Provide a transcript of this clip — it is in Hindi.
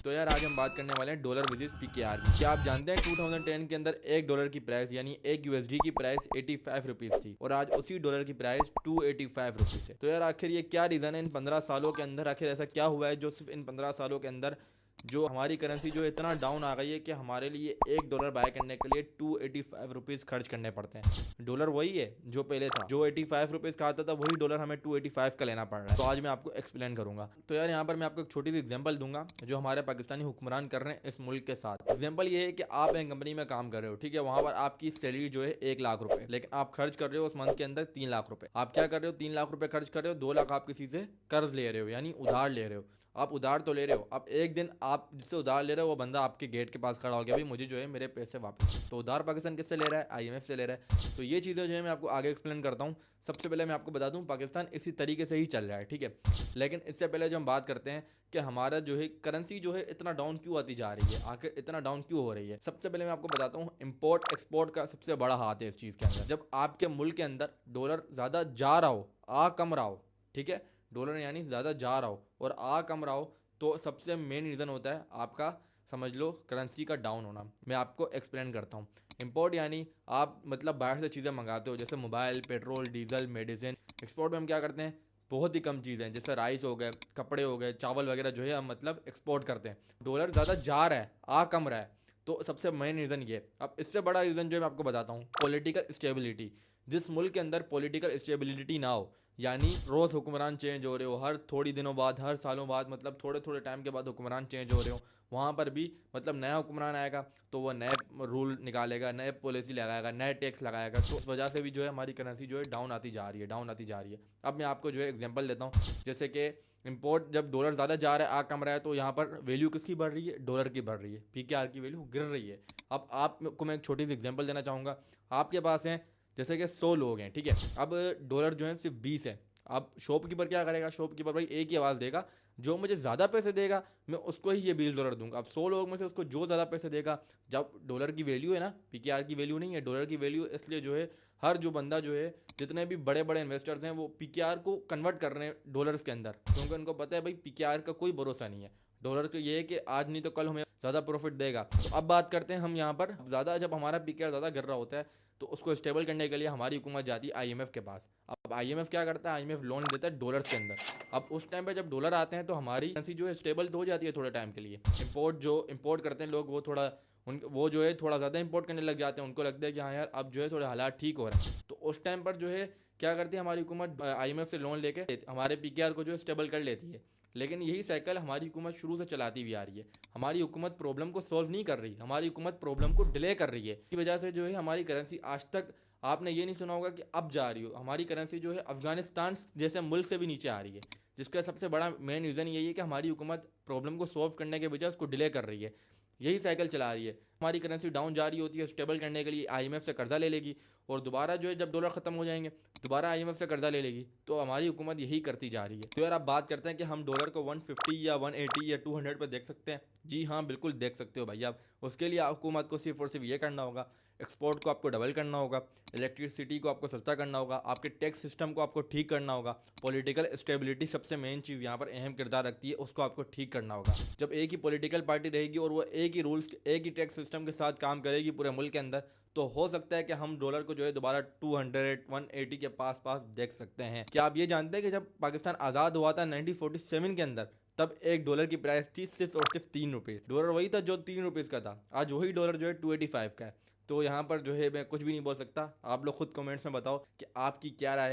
तो यार आज हम बात करने वाले हैं डॉलर वर्सेस पीकेआर की। क्या आप जानते हैं 2010 के अंदर एक डॉलर की प्राइस यानी एक यूएसडी की प्राइस 85 रुपीज थी और आज उसी डॉलर की प्राइस 285 रुपीज है। तो यार आखिर ये क्या रीज़न है इन 15 सालों के अंदर, आखिर ऐसा क्या हुआ है जो सिर्फ इन 15 सालों के अंदर जो हमारी करेंसी जो इतना डाउन आ गई है कि हमारे लिए एक डॉलर बाय करने के लिए 285 रुपीज़ खर्च करने पड़ते हैं। डॉलर वही है जो पहले था, जो 85 रुपीज़ का आता था वही डॉलर हमें 285 का लेना पड़ रहा है। तो आज मैं आपको एक्सप्लेन करूंगा। तो यार यहाँ पर मैं आपको एक छोटी सी एग्जांपल दूंगा जो हमारे पाकिस्तानी हुक्मरान कर रहे हैं इस मुल्क के साथ। एग्जांपल ये है कि आप एक कंपनी में काम कर रहे हो, ठीक है, वहां पर आपकी सैलरी जो है 1 लाख रुपए, लेकिन आप खर्च कर रहे हो उस मंथ के अंदर 3 लाख रुपए। आप क्या कर रहे हो, 3 लाख रुपए खर्च कर रहे हो, 2 लाख आप किसी से कर्ज ले रहे हो यानी उधार ले रहे हो। आप उधार तो ले रहे हो, अब एक दिन आप जिससे उधार ले रहे हो वो बंदा आपके गेट के पास खड़ा हो गया, भाई मुझे जो है मेरे पैसे वापस। तो उधार पाकिस्तान किससे ले रहा है, आईएमएफ से ले रहा है। तो ये चीज़ें जो है मैं आपको आगे एक्सप्लेन करता हूँ। सबसे पहले मैं आपको बता दूँ पाकिस्तान इसी तरीके से ही चल रहा है, ठीक है। लेकिन इससे पहले जो हम बात करते हैं कि हमारा जो है करेंसी जो है इतना डाउन क्यों आती जा रही है, आखिर इतना डाउन क्यों हो रही है। सबसे पहले मैं आपको बताता हूँ इंपोर्ट एक्सपोर्ट का सबसे बड़ा हाथ है इस चीज़ के अंदर। जब आपके मुल्क के अंदर डॉलर ज़्यादा जा रहा हो, आ कम रहा हो, ठीक है, डॉलर यानी ज़्यादा जा रहा हो और आ कम रहा हो, तो सबसे मेन रीज़न होता है आपका, समझ लो, करेंसी का डाउन होना। मैं आपको एक्सप्लेन करता हूँ। इंपोर्ट यानी आप मतलब बाहर से चीज़ें मंगाते हो, जैसे mobile, petrol, diesel, medicine. Export में हम क्या करते हैं, बहुत ही कम चीज़ें जैसे राइस हो गए, कपड़े हो गए, चावल वगैरह जो है हम मतलब एक्सपोर्ट करते हैं। डॉलर ज़्यादा जा रहा है, आ कम रहा है, तो सबसे मेन रीज़न ये। अब इससे बड़ा रीज़न जो है मैं आपको बताता हूँ, पॉलिटिकल स्टेबिलिटी। जिस मुल्क के अंदर पॉलिटिकल स्टेबिलिटी ना हो, यानी रोज़ हुक्मरान चेंज हो रहे हो, हर थोड़ी दिनों बाद, हर सालों बाद, मतलब थोड़े थोड़े टाइम के बाद हुक्मरान चेंज हो रहे हो, वहाँ पर भी मतलब नया हुक्मरान आएगा तो वो नए रूल निकालेगा, नए पॉलिसी लगाएगा, नए टैक्स लगाएगा। तो इस वजह से भी जो है हमारी करेंसी जो है डाउन आती जा रही है, डाउन आती जा रही है। अब मैं आपको जो है एग्जांपल देता हूँ, जैसे कि इंपोर्ट जब डॉलर ज़्यादा जा रहा है, आ कम रहा है, तो यहाँ पर वैल्यू किसकी बढ़ रही है, डॉलर की बढ़ रही है, पीकेआर की वैल्यू गिर रही है। अब आपको मैं एक छोटी सी एग्जांपल देना चाहूँगा। आपके पास हैं जैसे कि 100 लोग हैं, ठीक है, अब डॉलर जो है सिर्फ 20 है। अब शॉपकीपर क्या करेगा, शॉपकीपर भाई एक ही आवाज़ देगा, जो मुझे ज़्यादा पैसे देगा मैं उसको ही ये 20 डॉलर दूंगा। अब 100 लोग में से उसको जो ज़्यादा पैसे देगा, जब डॉलर की वैल्यू है ना, पीकेआर की वैल्यू नहीं है, डॉलर की वैल्यू, इसलिए जो है हर जो बंदा जो है, जितने भी बड़े बड़े इन्वेस्टर्स हैं वो पीकेआर को कन्वर्ट कर रहे हैं डॉलर्स के अंदर, क्योंकि उनको पता है भाई पीकेआर का कोई भरोसा नहीं है। डॉलर को ये है कि आज नहीं तो कल हमें ज़्यादा प्रॉफिट देगा। तो अब बात करते हैं हम यहाँ पर, ज़्यादा जब हमारा पीकेआर ज़्यादा गिर रहा होता है तो उसको स्टेबल करने के लिए हमारी हुकूमत जाती है आईएमएफ के पास। अब आईएमएफ क्या करता है, आईएमएफ लोन देता है डॉलर्स के अंदर। अब उस टाइम पे जब डॉलर आते हैं तो हमारी करेंसी जो है स्टेबल तो हो जाती है थोड़े टाइम के लिए। इंपोर्ट जो इंपोर्ट करते हैं लोग, वो थोड़ा वो जो है थोड़ा ज़्यादा इंपोर्ट करने लग जाते हैं, उनको लगता है कि हाँ यार अब जो है थोड़े हालात ठीक हो रहे हैं। तो उस टाइम पर जो है क्या करती है हमारी हुकूमत, आईएमएफ से लोन लेके हमारे पीकेआर को जो है स्टेबल कर लेती है। लेकिन यही साइकिल हमारी हुकूमत शुरू से चलाती हुई आ रही है। हमारी हुकूमत प्रॉब्लम को सॉल्व नहीं कर रही, हमारी हुकूमत प्रॉब्लम को डिले कर रही है। इसी वजह से जो है हमारी करेंसी आज तक, आपने ये नहीं सुना होगा कि अब जा रही हो, हमारी करेंसी जो है अफगानिस्तान जैसे मुल्क से भी नीचे आ रही है। जिसका सबसे बड़ा मेन रीज़न यही है कि हमारी हुकूमत प्रॉब्लम को सॉल्व करने के बजाय उसको डिले कर रही है, यही साइकिल चला रही है। हमारी करेंसी डाउन जा रही होती है, स्टेबल करने के लिए आईएमएफ से कर्जा ले लेगी, और दोबारा जो है जब डॉलर ख़त्म हो जाएंगे दोबारा आईएमएफ से कर्जा ले लेगी। तो हमारी हुकूमत यही करती जा रही है। तो यार आप बात करते हैं कि हम डॉलर को 150 या 180 या 200 पर देख सकते हैं। जी हाँ, बिल्कुल देख सकते हो भाई आप। उसके लिए हुकूमत को सिर्फ और सिर्फ ये करना होगा, एक्सपोर्ट को आपको डबल करना होगा, इलेक्ट्रिसिटी को आपको सस्ता करना होगा, आपके टैक्स सिस्टम को आपको ठीक करना होगा, पॉलिटिकल स्टेबिलिटी सबसे मेन चीज़ यहाँ पर अहम किरदार रखती है, उसको आपको ठीक करना होगा। जब एक ही पॉलिटिकल पार्टी रहेगी और वो एक ही रूल्स, एक ही टैक्स सिस्टम के साथ काम करेगी पूरे मुल्क के अंदर, तो हो सकता है कि हम डॉलर को जो है दोबारा 200 180 के पास पास देख सकते हैं। क्या आप ये जानते हैं कि जब पाकिस्तान आज़ाद हुआ था 1947 के अंदर, तब एक डॉलर की प्राइस थी सिर्फ और सिर्फ 3 रुपये। डॉलर वही था जो 3 रुपीज़ का था, आज वही डॉलर जो है 285 का है। तो यहाँ पर जो है मैं कुछ भी नहीं बोल सकता, आप लोग खुद कमेंट्स में बताओ कि आपकी क्या राय है।